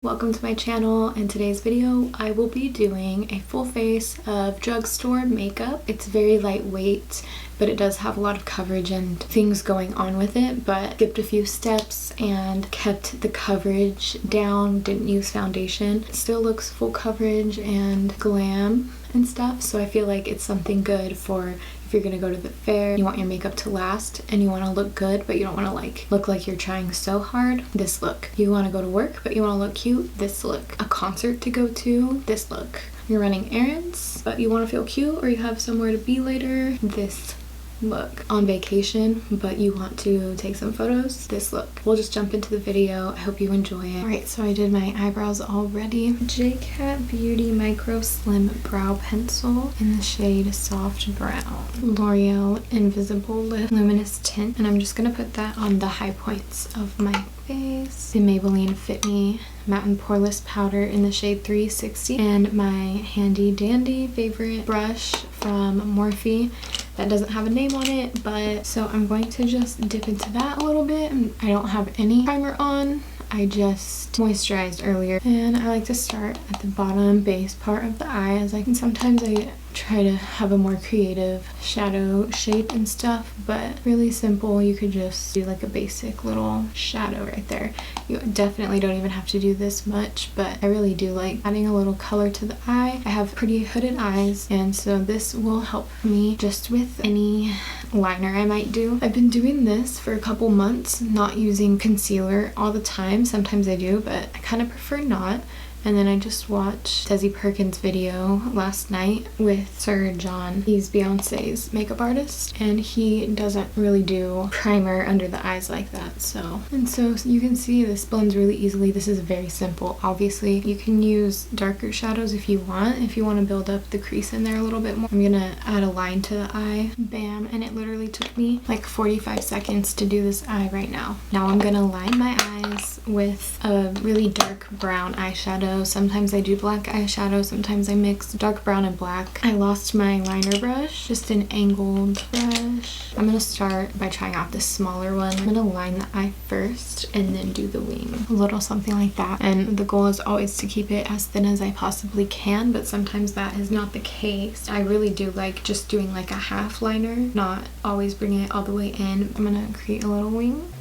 Welcome to my channel. In today's video I will be doing a full face of drugstore makeup. It's very lightweight, but it does have a lot of coverage and things going on with it, but skipped a few steps and kept the coverage down, didn't use foundation. It still looks full coverage and glam and stuff, so I feel like it's something good for if you're gonna go to the fair, you want your makeup to last and you want to look good, but you don't want to look like you're trying so hard. This look. You want to go to work, but you want to look cute. This look. A concert to go to. This look. You're running errands, but you want to feel cute, or you have somewhere to be later. This look. On vacation, but you want to take some photos. This look. We'll just jump into the video. I hope you enjoy it. Alright, so I did my eyebrows already. JCat Beauty Micro Slim Brow Pencil in the shade Soft Brown. L'Oreal Invisible Lip Luminous Tint, and I'm just gonna put that on the high points of my face. The Maybelline Fit Me Matte and Poreless Powder in the shade 360, and my handy dandy favorite brush from Morphe that doesn't have a name on it, but so I'm going to just dip into that a little bit. I don't have any primer on. I just moisturized earlier, and I like to start at the bottom base part of the eye, as sometimes I try to have a more creative shadow shape and stuff, but really simple. You could just do like a basic little shadow right there. You definitely don't even have to do this much, but I really do like adding a little color to the eye. I have pretty hooded eyes, and so this will help me just with any liner I might do. I've been doing this for a couple months, not using concealer all the time. Sometimes I do, but I kind of prefer not. And then I just watched Desi Perkins' video last night with Sir John. He's Beyonce's makeup artist, and he doesn't really do primer under the eyes like that. So you can see this blends really easily. This is very simple. Obviously, you can use darker shadows if you want to build up the crease in there a little bit more. I'm gonna add a line to the eye. Bam. And it literally took me like 45 seconds to do this eye right now. Now I'm gonna line my eyes with a really dark brown eyeshadow. Sometimes I do black eyeshadow, sometimes I mix dark brown and black. I lost my liner brush, just an angled brush. I'm gonna start by trying out this smaller one. I'm gonna line the eye first and then do the wing. A little something like that. And the goal is always to keep it as thin as I possibly can, but sometimes that is not the case. I really do like just doing like a half liner, not always bringing it all the way in. I'm gonna create a little wing.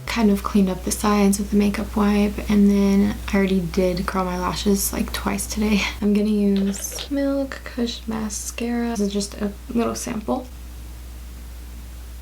Kind of cleaned up the sides with the makeup wipe, and then I already did curl my lashes like twice today. I'm gonna use Milk Kush Mascara. This is just a little sample.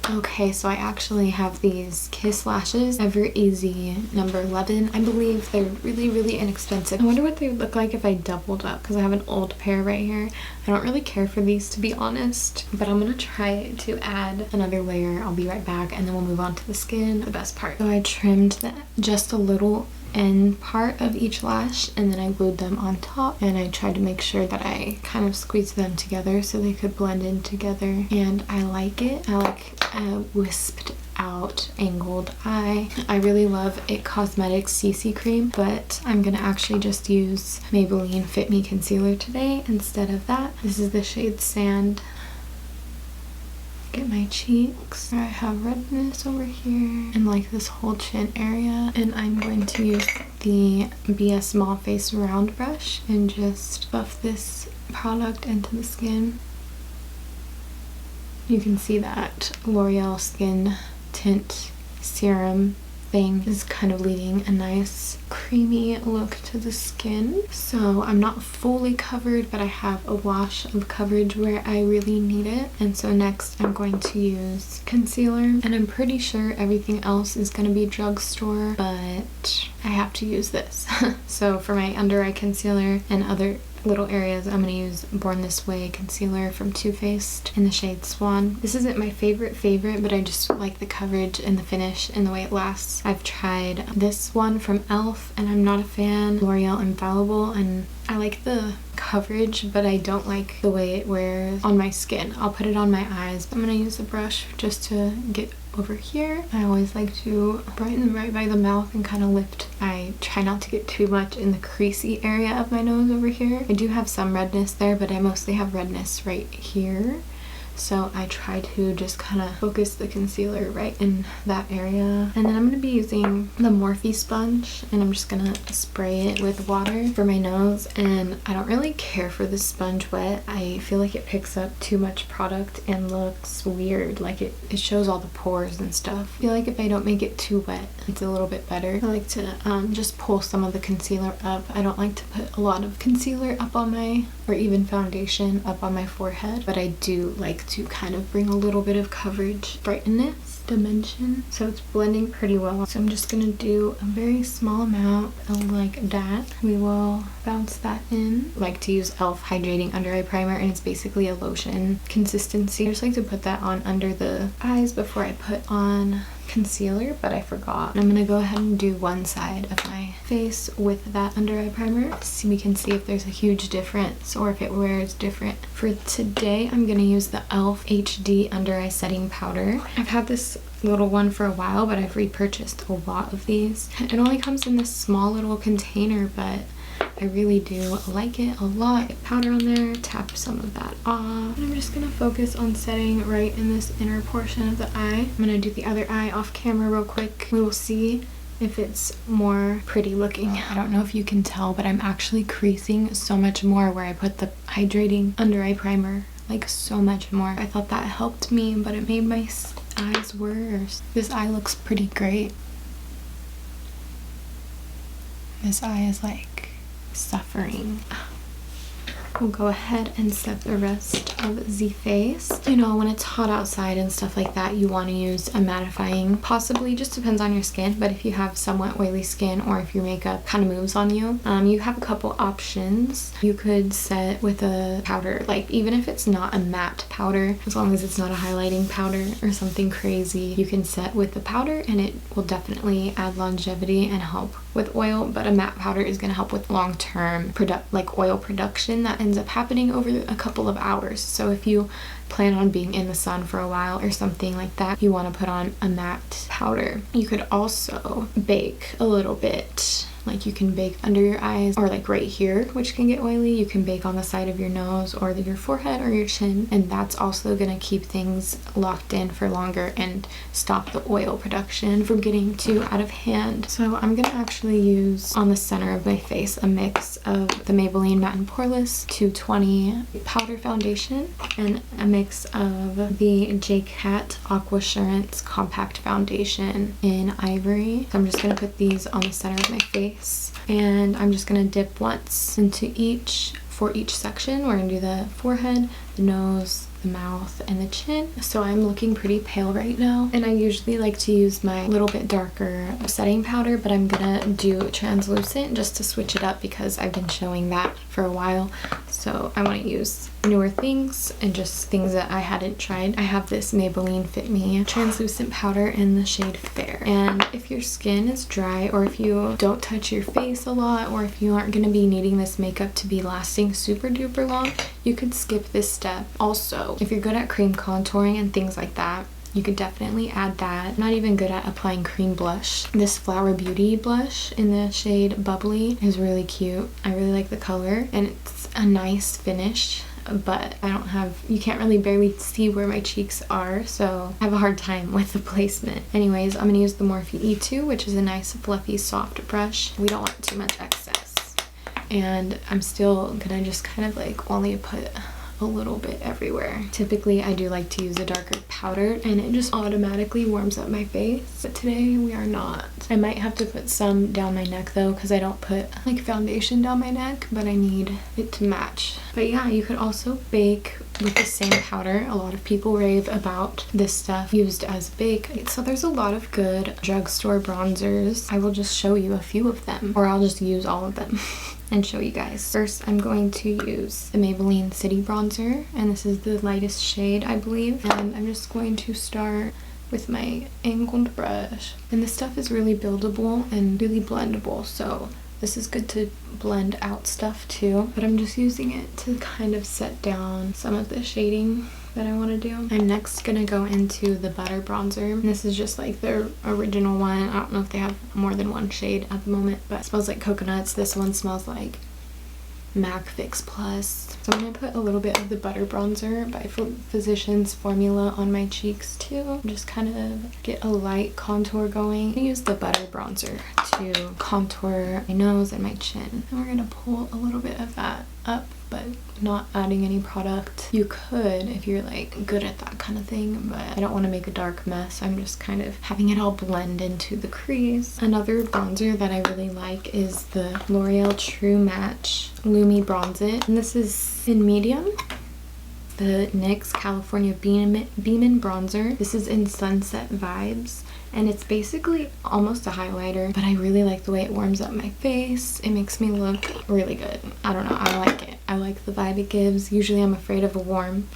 Okay, so I actually have these Kiss lashes, Ever Easy number 11. I believe they're really inexpensive. I wonder what they would look like if I doubled up, because I have an old pair right here. I don't really care for these, to be honest, but I'm gonna try to add another layer. I'll be right back, and then we'll move on to the skin, the best part. So I trimmed just a little end part of each lash, and then I glued them on top, and I tried to make sure that I kind of squeezed them together so they could blend in together, and I like it. I like a wisped out angled eye. I really love It Cosmetics CC cream, but I'm gonna actually just use Maybelline Fit Me concealer today instead of that. This is the shade Sand. Get my cheeks. I have redness over here and like this whole chin area, and I'm going to use the BS Small Face Round Brush and just buff this product into the skin. You can see that L'Oreal Skin Tint Serum thing is kind of leaving a nice creamy look to the skin. So I'm not fully covered, but I have a wash of coverage where I really need it. And so next I'm going to use concealer, and I'm pretty sure everything else is going to be drugstore, but I have to use this. So for my under eye concealer and other little areas, I'm going to use Born This Way concealer from Too Faced in the shade Swan. This isn't my favorite, but I just like the coverage and the finish and the way it lasts. I've tried this one from e.l.f. and I'm not a fan. L'Oreal Infallible, and I like the coverage, but I don't like the way it wears on my skin. I'll put it on my eyes. I'm going to use a brush just to get over here. I always like to brighten right by the mouth and kind of lift. I try not to get too much in the creasy area of my nose over here. I do have some redness there, but I mostly have redness right here. so I try to just kind of focus the concealer right in that area. And then I'm going to be using the Morphe sponge, and I'm just going to spray it with water for my nose. And I don't really care for the sponge wet. I feel like it picks up too much product and looks weird, like it shows all the pores and stuff. I feel like if I don't make it too wet, it's a little bit better. I like to just pull some of the concealer up. I don't like to put a lot of concealer up on my, or even foundation up on my forehead, but I do like to kind of bring a little bit of coverage, brightness, dimension. So it's blending pretty well. So I'm just gonna do a very small amount of like that. We will bounce that in. I like to use e.l.f. Hydrating Under Eye Primer, and it's basically a lotion consistency. I just like to put that on under the eyes before I put on concealer, but I forgot. I'm gonna go ahead and do one side of my face with that under eye primer so we can see if there's a huge difference or if it wears different. For today, I'm gonna use the e.l.f. HD Under Eye Setting Powder. I've had this little one for a while, but I've repurchased a lot of these. It only comes in this small little container, but I really do like it a lot. Get powder on there, tap some of that off. And I'm just gonna focus on setting right in this inner portion of the eye. I'm gonna do the other eye off camera real quick. We will see if it's more pretty looking. I don't know if you can tell, but I'm actually creasing so much more where I put the hydrating under eye primer, like so much more. I thought that helped me, but it made my eyes worse. This eye looks pretty great. This eye is like suffering. We'll go ahead and set the rest of the face. You know, when it's hot outside and stuff like that, you want to use a mattifying, possibly, just depends on your skin, but if you have somewhat oily skin or if your makeup kind of moves on you, you have a couple options. You could set with a powder, like even if it's not a matte powder, as long as it's not a highlighting powder or something crazy, you can set with the powder and it will definitely add longevity and help with oil. But a matte powder is going to help with long-term like oil production that ends up happening over a couple of hours. So if you plan on being in the sun for a while or something like that, you want to put on a matte powder. You could also bake a little bit. Like you can bake under your eyes or like right here, which can get oily. You can bake on the side of your nose or your forehead or your chin, and that's also going to keep things locked in for longer and stop the oil production from getting too out of hand. So I'm going to actually use on the center of my face a mix of the Maybelline Matte and Poreless 220 powder foundation and a mix of the JCat Aquasurance compact foundation in Ivory. So I'm just going to put these on the center of my face, and I'm just going to dip once into each for each section. We're going to do the forehead, the nose, the mouth, and the chin. So I'm looking pretty pale right now, and I usually like to use my little bit darker setting powder, but I'm gonna do translucent just to switch it up because I've been showing that for a while. So I want to use newer things and just things that I hadn't tried. I have this Maybelline Fit Me translucent powder in the shade Fair, and if your skin is dry or if you don't touch your face a lot or if you aren't going to be needing this makeup to be lasting super duper long, you could skip this step. Also, if you're good at cream contouring and things like that, you could definitely add that. I'm not even good at applying cream blush. This Flower Beauty blush in the shade Bubbly is really cute. I really like the color and it's a nice finish, but I don't have, you can't really barely see where my cheeks are, so I have a hard time with the placement. Anyways, I'm gonna use the Morphe E2, which is a nice fluffy soft brush. We don't want too much excess, and I'm still gonna just kind of like only put a little bit everywhere. Typically I do like to use a darker powder and it just automatically warms up my face, but today we are not. I might have to put some down my neck though, because I don't put like foundation down my neck, but I need it to match. But yeah, you could also bake with the same powder. A lot of people rave about this stuff used as bake. So there's a lot of good drugstore bronzers. I will just show you a few of them, or I'll just use all of them and show you guys. First, I'm going to use the Maybelline City bronzer, and this is the lightest shade, I believe. And I'm just going to start with my angled brush. And this stuff is really buildable and really blendable, so this is good to blend out stuff too. But I'm just using it to kind of set down some of the shading that I want to do. I'm next gonna go into the Butter bronzer. And this is just like their original one. I don't know if they have more than one shade at the moment, but it smells like coconuts. This one smells like MAC Fix Plus. So I'm going to put a little bit of the Butter Bronzer by Physicians Formula on my cheeks too. Just kind of get a light contour going. I use the Butter Bronzer to contour my nose and my chin. And we're going to pull a little bit of that up, but not adding any product. You could if you're like good at that kind of thing, but I don't want to make a dark mess. I'm just kind of having it all blend into the crease. Another bronzer that I really like is the L'Oreal True Match Lumi Bronze It, and this is in medium. The NYX California Beamin bronzer. This is in Sunset Vibes, and it's basically almost a highlighter, but I really like the way it warms up my face. It makes me look really good. I don't know, I like it. I like the vibe it gives. Usually I'm afraid of a warm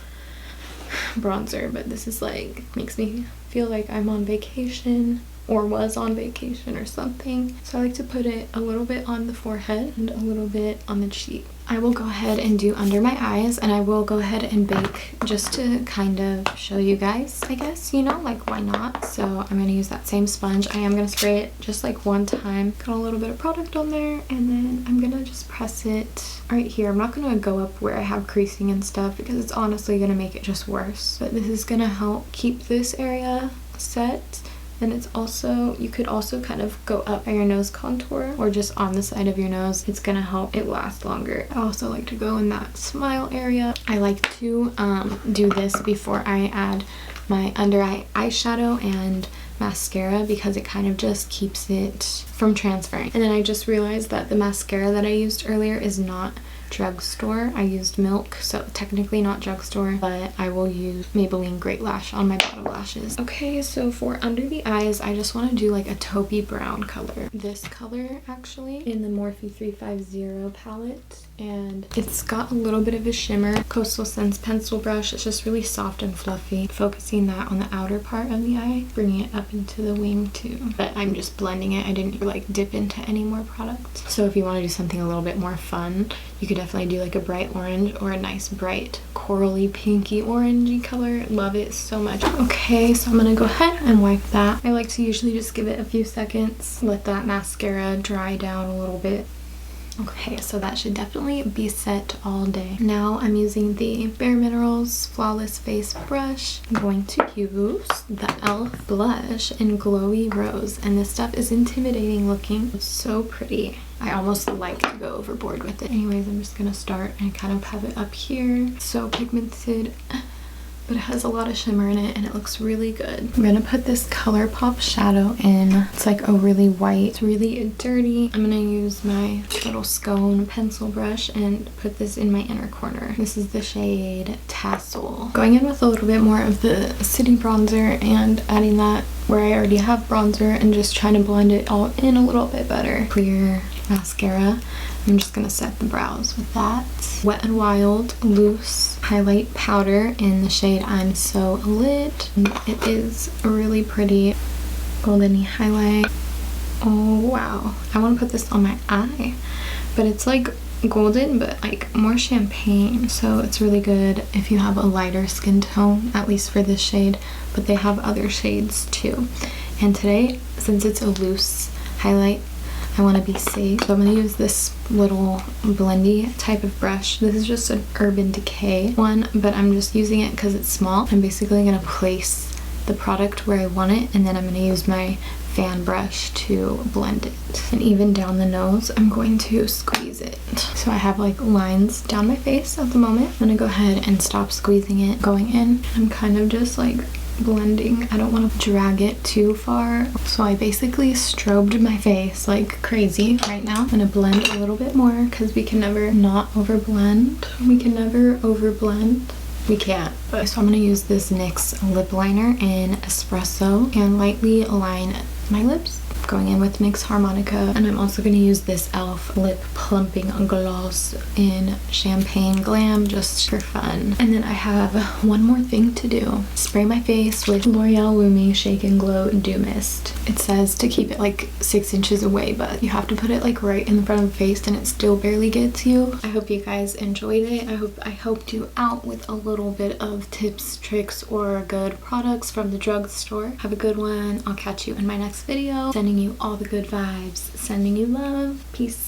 bronzer, but this is like, makes me feel like I'm on vacation or was on vacation or something. So I like to put it a little bit on the forehead and a little bit on the cheek. I will go ahead and do under my eyes, and I will go ahead and bake just to kind of show you guys, I guess, you know, like why not? So I'm going to use that same sponge. I am going to spray it just like one time, put a little bit of product on there, and then I'm going to just press it right here. I'm not going to go up where I have creasing and stuff because it's honestly going to make it just worse. But this is going to help keep this area set. And it's also, you could also kind of go up by your nose contour or just on the side of your nose. It's gonna help it last longer. I also like to go in that smile area. I like to do this before I add my under eye eyeshadow and mascara because it kind of just keeps it from transferring. And then I just realized that the mascara that I used earlier is not Drugstore. I used Milk, so technically not Drugstore, but I will use Maybelline Great Lash on my bottom lashes. Okay, so for under the eyes, I just want to do like a taupey brown color. This color actually in the Morphe 350 palette, and it's got a little bit of a shimmer. Coastal Scents pencil brush. It's just really soft and fluffy. Focusing that on the outer part of the eye, bringing it up into the wing too. But I'm just blending it. I didn't like dip into any more product. So if you want to do something a little bit more fun, you could definitely do like a bright orange or a nice bright corally pinky orangey color. Love it so much. Okay, so I'm gonna go ahead and wipe that. I like to usually just give it a few seconds, let that mascara dry down a little bit. Okay, so that should definitely be set all day. Now I'm using the Bare Minerals Flawless Face Brush. I'm going to use the e.l.f. blush in Glowy Rose, and this stuff is intimidating looking. It's so pretty. I almost like to go overboard with it. Anyways, I'm just gonna start and kind of have it up here. So pigmented, but it has a lot of shimmer in it and it looks really good. I'm gonna put this Colourpop shadow in. It's like a really white, it's really dirty. I'm gonna use my little scone pencil brush and put this in my inner corner. This is the shade Tassel. Going in with a little bit more of the City bronzer and adding that where I already have bronzer and just trying to blend it all in a little bit better. Clear mascara. I'm just gonna set the brows with that. Wet n Wild Loose Highlight Powder in the shade I'm So Lit. And it is a really pretty golden highlight. Oh wow, I want to put this on my eye, but it's like golden but like more champagne, so it's really good if you have a lighter skin tone, at least for this shade, but they have other shades too. And today, since it's a loose highlight, I want to be safe, so I'm going to use this little blendy type of brush. This is just an Urban Decay one, but I'm just using it because it's small. I'm basically going to place the product where I want it, and then I'm going to use my fan brush to blend it. And even down the nose, I'm going to squeeze it. So I have like lines down my face at the moment. I'm going to go ahead and stop squeezing it going in. I'm kind of just like blending. I don't want to drag it too far, so I basically strobed my face like crazy right now. I'm gonna blend a little bit more because we can never not overblend. We can never overblend. We can't. But so I'm gonna use this NYX Lipliner in Espresso and lightly align my lips. Going in with NYX Harmonica, and I'm also going to use this e.l.f. lip plumping gloss in Champagne Glam just for fun. And then I have one more thing to do. Spray my face with L'Oreal Lumi Shake and Glow Dew Mist. It says to keep it like 6 inches away, but you have to put it like right in the front of the face and it still barely gets you. I hope you guys enjoyed it. I helped you out with a little bit of tips, tricks, or good products from the drugstore. Have a good one. I'll catch you in my next video. Sending you all the good vibes, sending you love. Peace.